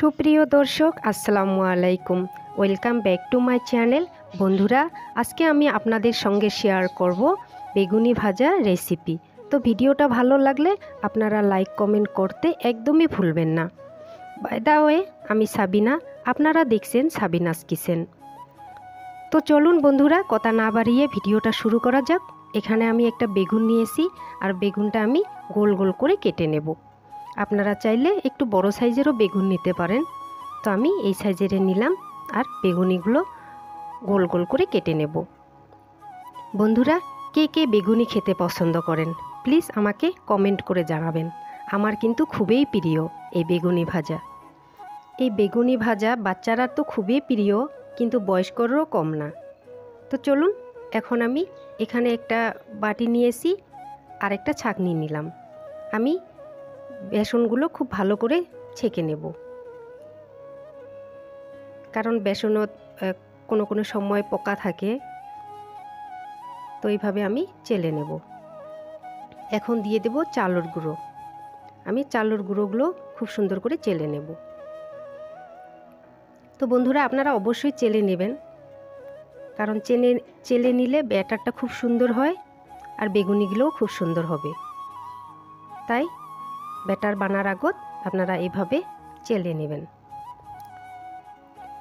সুপ্রিয় দর্শক আসসালামু আলাইকুম, welcome back to my channel. বন্ধুরা, আজকে আমি আপনাদের সঙ্গে শেয়ার করব বেগুনি ভাজা রেসিপি। তো ভিডিওটা ভালো লাগলে আপনারা লাইক কমেন্ট করতে একদমই ভুলবেন না। বাই দ্য ওয়ে, আমি সাবিনা, আপনারা দেখছেন সাবিনাস কিচেন। তো চলুন বন্ধুরা, কথা না বাড়িয়ে ভিডিওটা শুরু করা যাক। এখানে আমি একটা বেগুন নিয়েছি, আর বেগুনটা আমি গোল গোল করে কেটে নেব। আপনারা চাইলে একটু বড় সাইজেরও বেগুন নিতে পারেন। তো আমি এই সাইজের নিলাম, আর বেগুনিগুলো গোল গোল করে কেটে নেব। বন্ধুরা, কে কে বেগুনি খেতে পছন্দ করেন প্লিজ আমাকে কমেন্ট করে জানাবেন। আমার কিন্তু খুবই প্রিয় এই বেগুনি ভাজা। এই বেগুনি ভাজা বাচ্চারা তো খুবই প্রিয়, কিন্তু বয়স্করও কম না। তো চলুন, এখন আমি এখানে একটা বাটি নিয়েছি আর একটা ছাঁকনি নিলাম। আমি বেসনগুলো খুব ভালো করে ছেঁকে নেব, কারণ বেসনত কোনো কোনো সময় পোকা থাকে। তো এইভাবে আমি চেলে নেব। এখন দিয়ে দেব চালের গুঁড়ো। আমি চালের গুঁড়োগুলো খুব সুন্দর করে চেলে নেব। তো বন্ধুরা, আপনারা অবশ্যই চেলে নেবেন, কারণ চেলে নিলে ব্যাটারটা খুব সুন্দর হয় আর বেগুনিগুলোও খুব সুন্দর হবে। তাই ব্যাটার বানার আগত আপনারা এইভাবে চেলে নেবেন।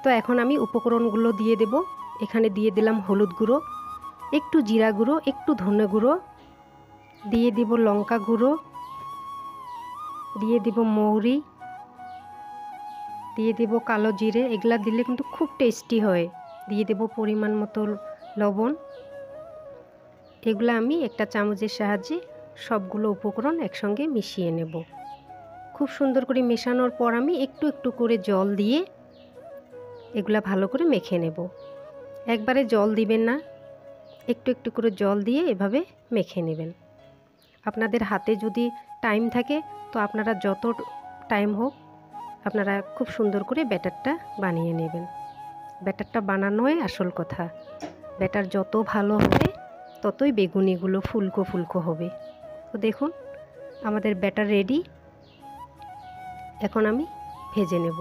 তো এখন আমি উপকরণগুলো দিয়ে দেব। এখানে দিয়ে দিলাম হলুদ গুঁড়ো, একটু জিরা গুঁড়ো, একটু ধনে গুঁড়ো, দিয়ে দিব লঙ্কা গুঁড়ো, দিয়ে দিব মৌরি, দিয়ে দেব কালো জিরে। এগুলা দিলে কিন্তু খুব টেস্টি হয়। দিয়ে দেব পরিমাণ মতো লবণ। এগুলো আমি একটা চামচের সাহায্যে সবগুলো উপকরণ একসঙ্গে মিশিয়ে নেব। খুব সুন্দর করে মেশানোর পর আমি একটু একটু করে জল দিয়ে এগুলা ভালো করে মেখে নেব। একবারে জল দিবেন না, একটু একটু করে জল দিয়ে এভাবে মেখে নেবেন। আপনাদের হাতে যদি টাইম থাকে তো আপনারা যত টাইম হোক আপনারা খুব সুন্দর করে ব্যাটারটা বানিয়ে নেবেন। ব্যাটারটা বানানোই আসল কথা। ব্যাটার যত ভালো হবে ততই বেগুনিগুলো ফুলকো ফুলকো হবে। তো দেখুন, আমাদের ব্যাটার রেডি। এখন আমি ভেজে নেব।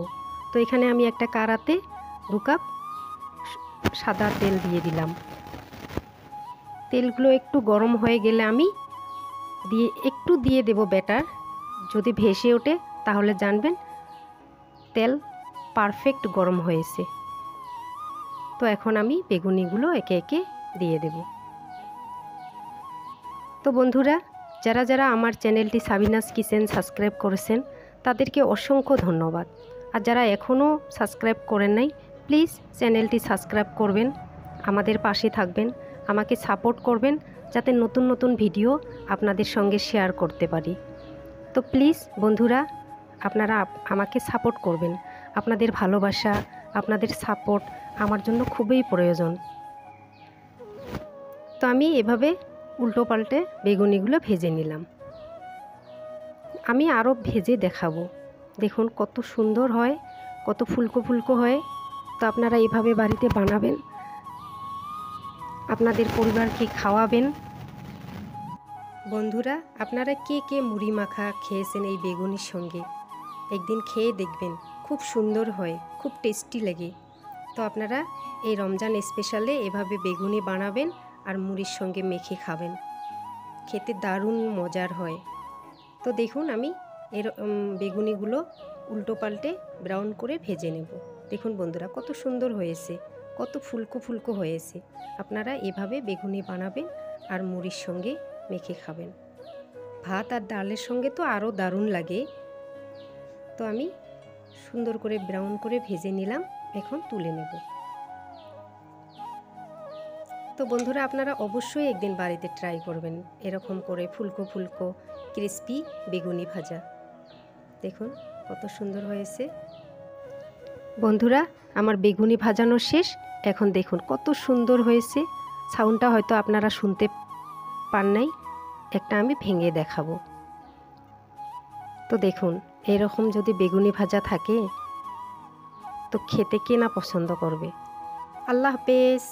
তো এখানে আমি একটা কড়াতে 2 কাপ সাদা তেল দিয়ে দিলাম। তেলগুলো একটু গরম হয়ে গেলে আমি একটু দিয়ে দেব ব্যাটার। যদি ভেসে ওঠে তাহলে জানবেন তেল পারফেক্ট গরম হয়েছে। তো এখন আমি বেগুনিগুলো একে একে দিয়ে দেব। তো বন্ধুরা, যারা যারা আমার চ্যানেলটি সাবিনাস কিচেন সাবস্ক্রাইব করেছেন তাদেরকে অসংখ্য ধন্যবাদ। আর যারা এখনও সাবস্ক্রাইব করেন নাই, প্লিজ চ্যানেলটি সাবস্ক্রাইব করবেন, আমাদের পাশে থাকবেন, আমাকে সাপোর্ট করবেন, যাতে নতুন নতুন ভিডিও আপনাদের সঙ্গে শেয়ার করতে পারি। তো প্লিজ বন্ধুরা, আপনারা আমাকে সাপোর্ট করবেন। আপনাদের ভালোবাসা, আপনাদের সাপোর্ট আমার জন্য খুবই প্রয়োজন। তো আমি এভাবে উল্টো পাল্টে বেগুনিগুলো ভেজে নিলাম। আমি আরও ভেজে দেখাবো। দেখুন কত সুন্দর হয়, কত ফুলকো ফুলকো হয়। তো আপনারা এভাবে বাড়িতে বানাবেন, আপনাদের পরিবারকে খাওয়াবেন। বন্ধুরা, আপনারা কে কে মুড়ি মাখা খেয়েছেন এই বেগুনির সঙ্গে? একদিন খেয়ে দেখবেন, খুব সুন্দর হয়, খুব টেস্টি লাগে। তো আপনারা এই রমজান স্পেশালে এভাবে বেগুনি বানাবেন আর মুড়ির সঙ্গে মেখে খাবেন, খেতে দারুণ মজার হয়। তো দেখুন, আমি এর বেগুনিগুলো উল্টো পাল্টে ব্রাউন করে ভেজে নেব। দেখুন বন্ধুরা, কত সুন্দর হয়েছে, কত ফুলকো ফুলকো হয়েছে। আপনারা এভাবে বেগুনি বানাবেন আর মুড়ির সঙ্গে মেখে খাবেন। ভাত আর ডালের সঙ্গে তো আরও দারুণ লাগে। তো আমি সুন্দর করে ব্রাউন করে ভেজে নিলাম, এখন তুলে নেব। তো বন্ধুরা, আপনারা অবশ্যই একদিন বাড়িতে ট্রাই করবেন এরকম করে ফুলকো ফুলকো ক্রিস্পি বেগুনি ভাজা। দেখুন কত সুন্দর হয়েছে। বন্ধুরা, আমার বেগুনি ভাজানো শেষ। এখন দেখুন কত সুন্দর হয়েছে। সাউন্ডটা হয়তো আপনারা শুনতে পান নাই, একটা আমি ভেঙে দেখাবো। তো দেখুন, এরকম যদি বেগুনি ভাজা থাকে তো খেতে কে না পছন্দ করবে। আল্লাহ হাফেজ।